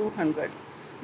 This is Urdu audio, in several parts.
200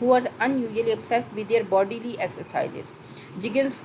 who are unusually obsessed with their bodily exercises. Jiggins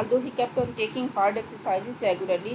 although he kept on taking hard exercises regularly,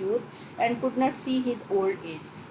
youth and could not see his old age,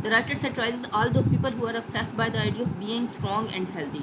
The writer satirizes all those people who are obsessed by the idea of being strong and healthy,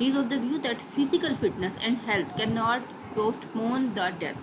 He is of the view that physical fitness and health cannot postpone the death।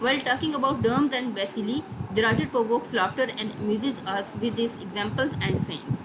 While talking about germs and bacilli, the writer provokes laughter and amuses us with his examples and sayings.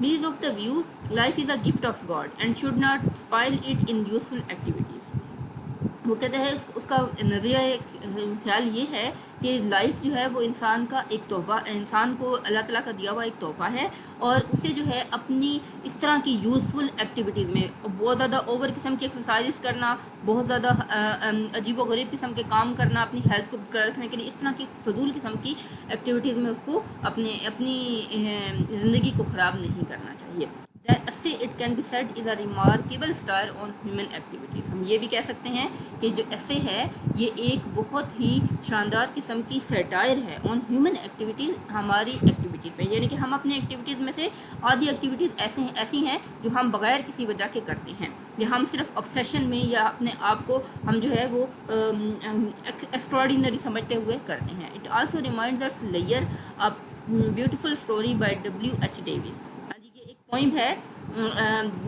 He is of the view life is a gift of God and should not spoil it in useful activities। وہ کہتے ہیں اس کا نظریہ خیال یہ ہے کہ لائف جو ہے وہ انسان کا ایک تحفہ، انسان کو اللہ تعالیٰ کا دیا ہوا ایک تحفہ ہے، اور اسے جو ہے اپنی اس طرح کی یوزفل ایکٹیویٹیز میں بہت زیادہ اوور قسم کی ایکسرسائز کرنا، بہت زیادہ عجیب و غریب قسم کے کام کرنا اپنی ہیلتھ کو برقرار رکھنے کے لیے، اس طرح کی فضول قسم کی ایکٹیویٹیز میں اس کو اپنی زندگی کو خراب نہیں کرنا چاہیے. It can be said is a remarkable star on human activities. ہم یہ بھی کہہ سکتے ہیں کہ جو ایسے ہے یہ ایک بہت ہی شاندار قسم کی سیٹائر ہے on human activities، ہماری ایکٹیویٹیز پہ، یعنی کہ ہم اپنے ایکٹیویٹیز میں سے آدھی ایکٹیویٹیز ایسی ہیں جو ہم بغیر کسی وجہ کے کرتے ہیں، یا ہم صرف obsession میں یا اپنے آپ کو ہم جو ہے وہ ایکسٹراڈینری سمجھتے ہوئے کرتے ہیں. It also reminds us layer a beautiful story by W.H. Davis. ایک پوئم ہے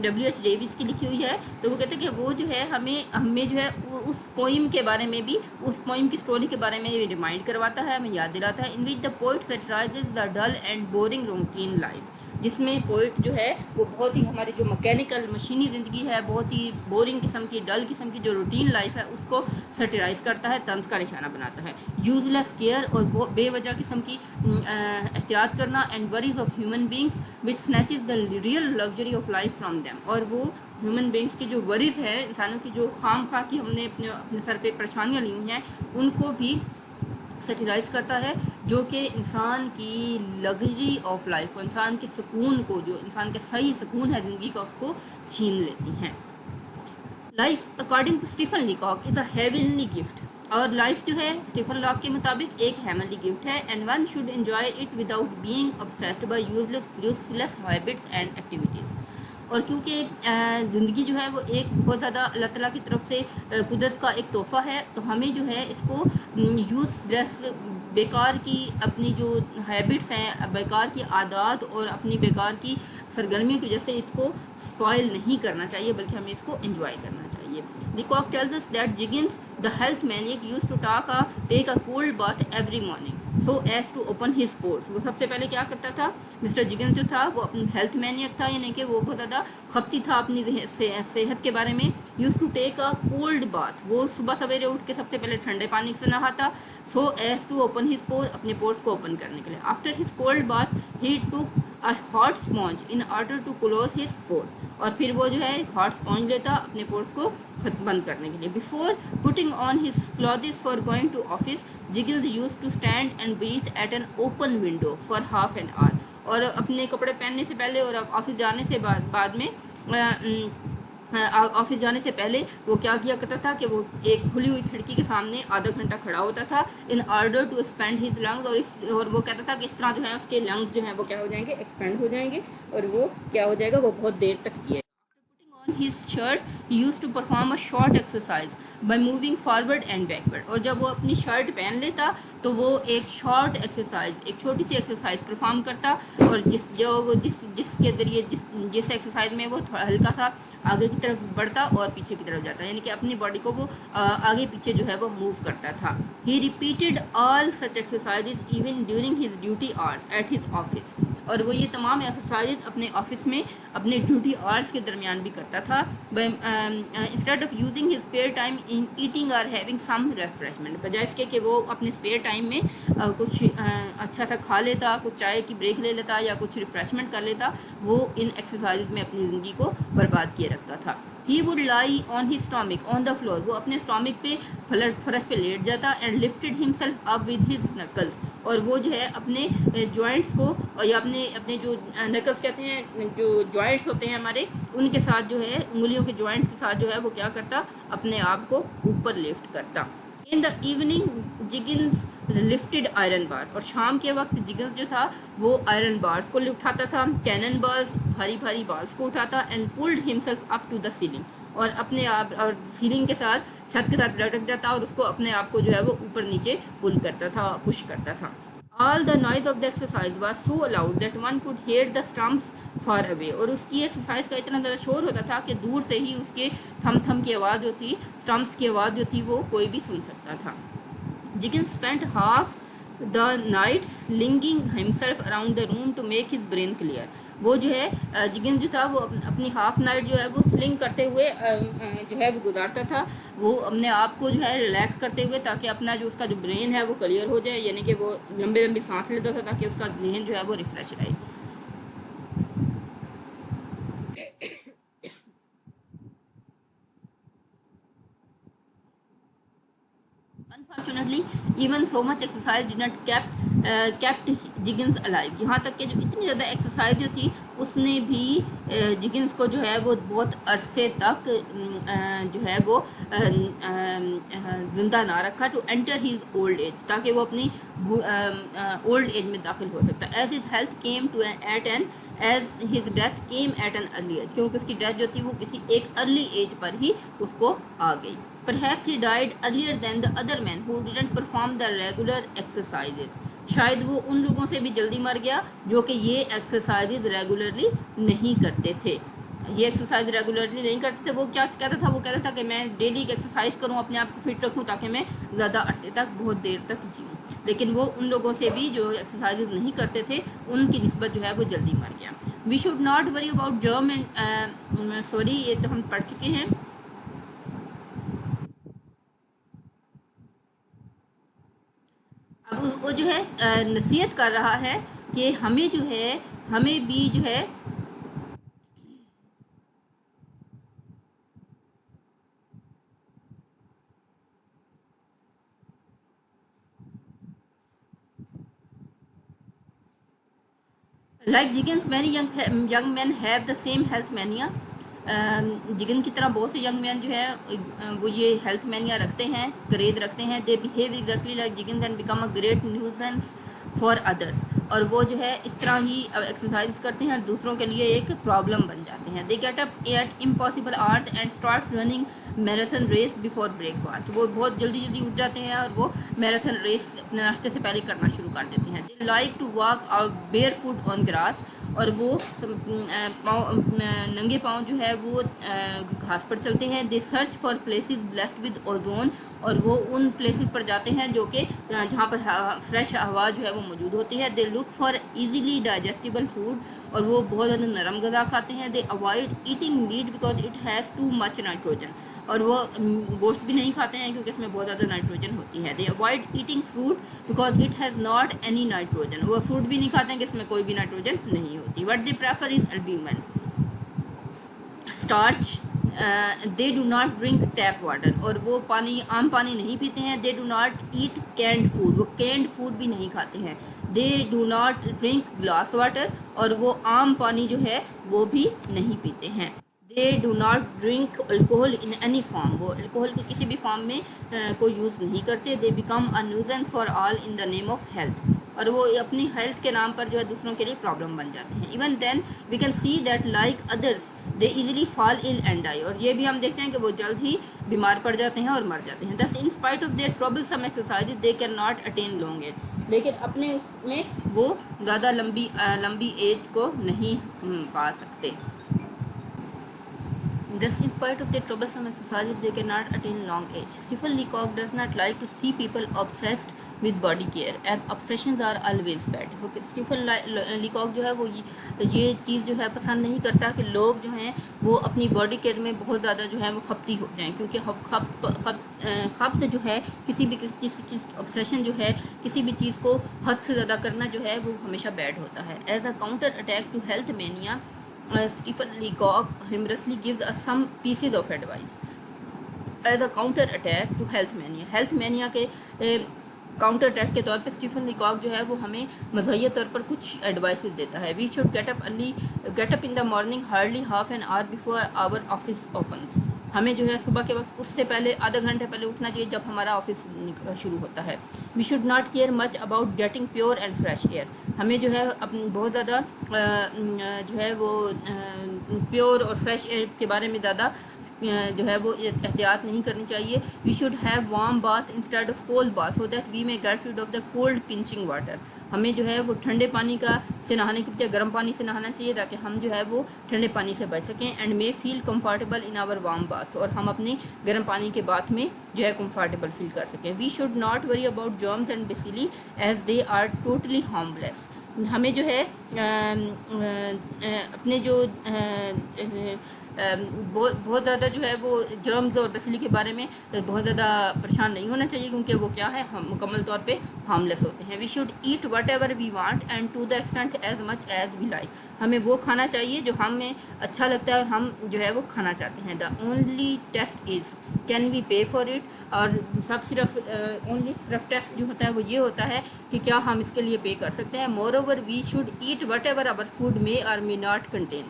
W.H. ڈیوس کی لکھی ہوئی ہے، تو وہ کہتے ہیں کہ وہ جو ہے ہمیں جو ہے اس پوئم کے بارے میں بھی، اس پوئم کی سٹوری کے بارے میں ریمائنڈ کرواتا ہے، ہمیں یاد دلاتا ہے. ان وچ دا poet satirizes the dull and boring routine life, جس میں پوئٹ جو ہے وہ بہت ہی ہماری جو مکینیکل مشینی زندگی ہے، بہت ہی بورنگ قسم کی، ڈل قسم کی جو روٹین لائف ہے اس کو سیٹرائز کرتا ہے، طنز کا نشانہ بناتا ہے. یوز لیس کیئر، اور بے وجہ قسم کی احتیاط کرنا، and worries of human beings which snatches the real luxury of life from them, اور وہ ہیومن بینگس کی جو وریز ہے، انسانوں کی جو خام خواہ کی ہم نے اپنے سر پہ پریشانیاں لی ہوئی ہیں، ان کو بھی سیٹیرائز کرتا ہے، جو کہ انسان کی لگژری آف لائف کو، انسان کے سکون کو، جو انسان کا صحیح سکون ہے زندگی کا، اس کو چھین لیتی ہیں. Life according to Stephen Leacock is a heavenly gift, اور لائف جو ہے اسٹیفن لاک کے مطابق ایک ہیونلی گفٹ ہے، and one should enjoy it without being obsessed by useless habits and activities. اور کیونکہ زندگی جو ہے وہ ایک بہت زیادہ اللہ تعالیٰ کی طرف سے قدرت کا ایک تحفہ ہے، تو ہمیں جو ہے اس کو یوز لیس، بیکار کی اپنی جو ہیبٹس ہیں، بیکار کی عادات اور اپنی بیکار کی سرگرمیوں کی وجہ سے اس کو سپوائل نہیں کرنا چاہیے، بلکہ ہمیں اس کو انجوائے کرنا چاہیے. لیکاک tells us that Jiggins, the health maniac, used to take a cold bath every morning so as to open his pores. وہ سب سے پہلے کیا کرتا تھا مسٹر جگنس جو تھا، وہ اپنی ہیلتھ مینیک تھا، یعنی کہ وہ بہت زیادہ خپتی تھا اپنی صحت کے بارے میں. Used to take a cold bath, وہ صبح سویرے اٹھ کے سب سے پہلے ٹھنڈے پانی سے نہاتا، so as to open his pore, اپنے پورس کو اوپن کرنے کے لیے. After his cold bath he took a hot sponge in order to close his pores, اور پھر وہ جو ہے ایک ہاٹ اسپونج لیتا اپنے پورس کو بند کرنے کے لیے. Before putting on his clothes for going to office, Juggins used to stand and breathe at an open window for half an hour. اور اپنے کپڑے پہننے سے پہلے اور آفس جانے سے بعد میں آفس جانے سے پہلے وہ کیا کیا کرتا تھا کہ وہ ایک کھلی ہوئی کھڑکی کے سامنے آدھا گھنٹہ کھڑا ہوتا تھا، in order to expand his lungs, اور وہ کہتا تھا کہ اس طرح جو ہے اس کے لنگز جو ہیں وہ کیا ہو جائیں گے، ایکسپینڈ ہو جائیں گے، اور وہ کیا ہو جائے گا، وہ بہت دیر تک جیے. his shirt he used to perform a short exercise by moving forward and backward. اور جب وہ اپنی شرٹ پہن لیتا تو وہ ایک شارٹ ایکسرسائز، ایک چھوٹی سی ایکسرسائز پرفارم کرتا، اور جس کے ذریعے جس ایکسرسائز میں وہ تھوڑا ہلکا سا آگے کی طرف بڑھتا اور پیچھے کی طرف جاتا، یعنی کہ اپنی باڈی کو وہ آگے پیچھے جو ہے وہ موو کرتا تھا. he repeated all such exercises even during his duty hours at his office. اور وہ یہ تمام ایکسرسائز اپنے آفس میں اپنے ڈیوٹی آورس کے درمیان بھی کرتا تھا. Instead of using his spare time in eating اور ہیونگ سم ریفریشمنٹ، بجائے اس کے کہ وہ اپنے اسپیئر ٹائم میں کچھ اچھا سا کھا لیتا، کچھ چائے کی بریک لے لیتا یا کچھ ریفریشمنٹ کر لیتا، وہ ان ایکسرسائز میں اپنی زندگی کو برباد کیے رکھتا تھا. He would lie on his stomach on the floor. وہ اپنے اسٹامک پہ فرش پہ لیٹ جاتا and lifted himself up with his knuckles. اور وہ جو ہے اپنے جوائنٹس کو، یا اپنے جو نکلس کہتے ہیں، جو جوائنٹس ہوتے ہیں ہمارے، ان کے ساتھ جو ہے انگلیوں کے جوائنٹس کے ساتھ جو ہے وہ کیا کرتا، اپنے آپ کو اوپر لفٹ کرتا. ان دا ایوننگ جگنس لفٹڈ آئرن بار، اور شام کے وقت جگنس جو تھا وہ آئرن بارس کو اٹھاتا تھا، کینن بالز، بھاری بھاری بالز کو اٹھاتا، and pulled himself up to the ceiling, اور اپنے آپ اور سیلنگ کے ساتھ، چھت کے ساتھ لٹک جاتا اور اس کو اپنے آپ کو جو ہے وہ اوپر نیچے پل کرتا تھا، پش کرتا تھا. All the noise of the exercise was so loud that one could hear the stumps far away. اور اس کی ایکسرسائز کا اتنا زیادہ شور ہوتا تھا کہ دور سے ہی اس کے تھم تھم کی آواز جو تھی، سٹمپس کی آواز جو تھی، وہ کوئی بھی سن سکتا تھا. Jiggins spent half the night slinging himself around the room to make his brain clear. وہ جو ہے جگن جو تھا وہ اپنی ہاف نائٹ جو ہے وہ سلنگ کرتے ہوئے جو ہے وہ گزارتا تھا، وہ اپنے آپ کو جو ہے ریلیکس کرتے ہوئے، تاکہ اپنا جو اس کا جو برین ہے وہ کلیئر ہو جائے، یعنی کہ وہ لمبی لمبی سانس لیتا تھا تاکہ اس کا ذہن جو ہے وہ ریفریش رہے. Unfortunately, even so much exercise did not kept Jiggins alive. یہاں تک کہ جو اتنی زیادہ ایکسرسائز جو تھی اس نے بھی جگنس کو جو ہے وہ بہت عرصے تک جو ہے وہ زندہ نہ رکھا to enter his old age, تاکہ وہ اپنی اولڈ ایج میں داخل ہو سکتا. As his health came to at an as his death came at an early age, کیونکہ اس کی ڈیتھ جو تھی وہ کسی ایک ارلی ایج پر ہی اس کو آ گئی. Perhaps he died earlier than the other men who didn't perform the regular exercises. شاید وہ ان لوگوں سے بھی جلدی مر گیا جو کہ یہ ایکسرسائز ریگولرلی نہیں کرتے تھے. یہ ایکسرسائز ریگولرلی نہیں کرتے تھے. وہ کیا کہتا تھا؟ وہ کہتا تھا کہ میں ڈیلی ایکسرسائز کروں، اپنے آپ کو فٹ رکھوں تاکہ میں زیادہ عرصے تک بہت دیر تک جیوں. لیکن وہ ان لوگوں سے بھی جو ایکسرسائز نہیں کرتے تھے ان کی نسبت جو ہے وہ جلدی مر گیا. We should not worry about germ and sorry, یہ تو ہم پڑھ چکے ہیں. اب وہ جو ہے نصیحت کر رہا ہے کہ ہمیں جو ہے ہمیں بھی جو ہے like Juggins many young men have the same health mania. Juggin کی طرح بہت سے ینگ مین جو ہے وہ یہ ہیلتھ مینیا رکھتے ہیں، کریز رکھتے ہیں. They behave exactly like Juggins and become a great nuisance for others. اور وہ جو ہے اس طرح ہی ایکسرسائز کرتے ہیں اور دوسروں کے لیے ایک پرابلم بن جاتے ہیں. They get up at impossible hours and start running marathon race before breakfast. وہ بہت جلدی جلدی اٹھ جاتے ہیں اور وہ میراتھن ریس اپنے ناشتے سے پہلے کرنا شروع کر دیتے ہیں. They like to walk out bare foot on grass. اور وہ ننگے پاؤں جو ہے وہ گھاس پر چلتے ہیں. They search for places blessed with ozone. اور وہ ان پلیسز پر جاتے ہیں جو کہ جہاں پر فریش ہوا جو ہے وہ موجود ہوتی ہے. They look for easily digestible food. اور وہ بہت زیادہ نرم غذا کھاتے ہیں. They avoid eating meat because it has too much nitrogen. اور وہ گوشت بھی نہیں کھاتے ہیں کیونکہ اس میں بہت زیادہ نائٹروجن ہوتی ہے. They avoid eating fruit because it has not any nitrogen. وہ فروٹ بھی نہیں کھاتے ہیں کہ اس میں کوئی بھی نائٹروجن نہیں ہوتی. What they prefer is albumin starch. They do not drink tap water. اور وہ عام پانی نہیں پیتے ہیں. They do not eat canned food. وہ کینڈ فوڈ بھی نہیں کھاتے ہیں. They do not drink glass water. اور وہ عام پانی جو ہے وہ بھی نہیں پیتے ہیں. They do not drink alcohol in any form. وہ الکوہل کے کسی بھی فارم میں کو یوز نہیں کرتے. They become a nuisance for all in the name of health. اور وہ اپنی ہیلتھ کے نام پر جو ہے دوسروں کے لیے پرابلم بن جاتے ہیں. Even then we can see that like others they easily fall ill and ڈائی. اور یہ بھی ہم دیکھتے ہیں کہ وہ جلد ہی بیمار پڑ جاتے ہیں اور مر جاتے ہیں. This in spite of their troublesome exercise they can not attain long age. لیکن اپنے اس میں وہ زیادہ لمبی ایج کو نہیں پا سکتے. Thus, in spite of their troublesome exercises, they cannot attain long age. Stephen Leacock does not like to see people obsessed with body care, and obsessions are always bad. Stephen Leacock جو ہے وہ یہ چیز جو ہے پسند نہیں کرتا کہ لوگ جو ہیں وہ اپنی باڈی کیئر میں بہت زیادہ جو ہے وہ خپتی ہو جائیں، کیونکہ خپت جو ہے کسی بھی obsession جو ہے کسی بھی چیز کو حد سے زیادہ کرنا جو ہے وہ ہمیشہ بیڈ ہوتا ہے. As a counter attack to health mania, Stephen Leacock humorously gives us some pieces of advice. As a counter attack to health mania. Health mania کے کاؤنٹر اٹیک کے طور پہ اسٹیفن لیکاک جو ہے وہ ہمیں مزاحیہ طور پر کچھ ایڈوائسز دیتا ہے. We should get up in the morning hardly half an hour before our office opens. ہمیں جو ہے صبح کے وقت اس سے پہلے آدھا گھنٹے پہلے اٹھنا چاہیے جب ہمارا آفس شروع ہوتا ہے. We should not care much about getting pure and fresh air. ہمیں جو ہے بہت زیادہ جو ہے وہ پیور اور فریش ایئر کے بارے میں زیادہ جو ہے وہ احتیاط نہیں کرنی چاہیے. We should have warm bath instead of cold bath so that we may get rid of the cold pinching water. ہمیں جو ہے وہ ٹھنڈے پانی سے نہانے کی بجائے گرم پانی سے نہانا چاہیے تاکہ ہم جو ہے وہ ٹھنڈے پانی سے بچ سکیں. And may feel comfortable in our warm bath, اور ہم اپنے گرم پانی کے باتھ میں جو ہے کمفرٹیبل فیل کر سکیں. We should not worry about germs and bacilli as they are totally harmless. ہمیں جو ہے اپنے جو بہت زیادہ جو ہے وہ جرمز اور بیسیلی کے بارے میں بہت زیادہ پریشان نہیں ہونا چاہیے, کیونکہ وہ کیا ہے, ہم مکمل طور پہ ہارملیس ہوتے ہیں. We should eat whatever we want and to the extent as much as we like. ہمیں وہ کھانا چاہیے جو ہمیں اچھا لگتا ہے اور ہم جو ہے وہ کھانا چاہتے ہیں. The only taste is can we pay for it. اور صرف ٹیسٹ جو ہوتا ہے وہ یہ ہوتا ہے کہ کیا ہم اس کے لیے پے کر سکتے ہیں. Moreover we should eat whatever our food may or may not contain.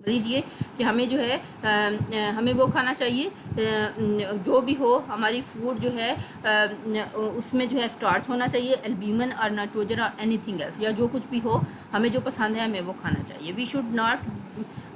مزید یہ کہ ہمیں جو ہے ہمیں وہ کھانا چاہیے جو بھی ہو. ہماری فوڈ جو ہے اس میں جو ہے اسٹارچ ہونا چاہیے, البیومن اور نائٹروجن اور اینی تھنگ ایلس, یا جو کچھ بھی ہو ہمیں جو پسند ہے ہمیں وہ کھانا چاہیے. We should not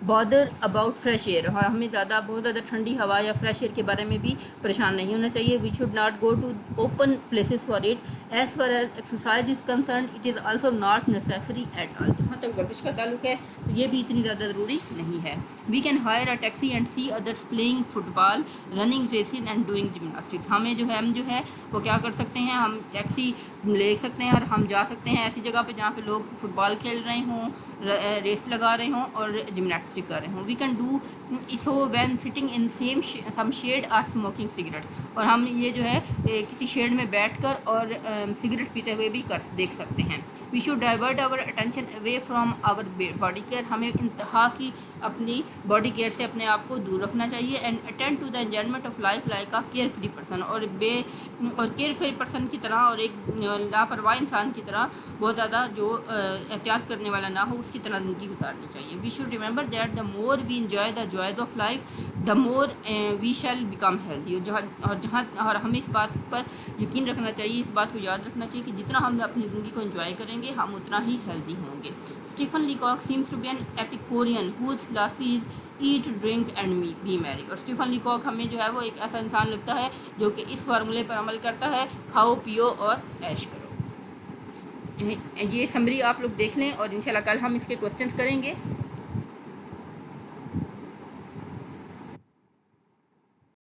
bother about fresh air, اور ہمیں بہت زیادہ ٹھنڈی ہوا یا فریش ایئر کے بارے میں بھی پریشان نہیں ہونا چاہیے. We should not go to open places for it. As far as exercise is concerned it is also not necessary at all. جہاں تک ورزش کا تعلق ہے تو یہ بھی اتنی زیادہ ضروری نہیں ہے. We can hire a taxi and see others playing football, running races and doing gymnastics. ہم جو ہے وہ کیا کر سکتے ہیں, ہم ٹیکسی لے سکتے ہیں اور ہم جا سکتے ہیں ایسی جگہ پہ جہاں پہ لوگ فٹ بال کھیل رہے ہوں, ریس لگا رہے ہوں اور جمناسٹک کر رہے ہوں. We can do so when sitting in some shade or smoking cigarette. اور ہم یہ جو ہے کسی شیڈ میں بیٹھ کر اور سگریٹ پیتے ہوئے بھی دیکھ سکتے ہیں. We should divert our attention away from our body care. ہمیں انتہا کی اپنی باڈی کیئر سے اپنے آپ کو دور رکھنا چاہیے. And attend to the enjoyment of life like a care free person. اور کیئر فری پرسن کی طرح اور ایک لاپرواہ انسان کی طرح بہت زیادہ جو احتیاط کرنے والا نہ ہو اس کی طرح زندگی گزارنی چاہیے. We should remember that the more we enjoy the joys of life the more we shall become healthy. اور ہمیں اس بات پر یقین رکھنا چاہیے, اس بات کو یاد رکھنا چاہیے کہ جتنا ہم اپنی زندگی کو انجوائے کریں گے ہم اتنا ہی ہیلدی ہوں گے. Stephen Leacock seems to be an epicurean whose philosophy is eat drink and be merry. اور اسٹیفن لیکاک ہمیں جو ہے وہ ایک ایسا انسان لگتا ہے جو کہ اس فارمولے پر عمل کرتا ہے, کھاؤ پیو اور عیش کرو. یہ سمری آپ لوگ دیکھ لیں اور انشاءاللہ کل ہم اس کے کوسچنس کریں گے.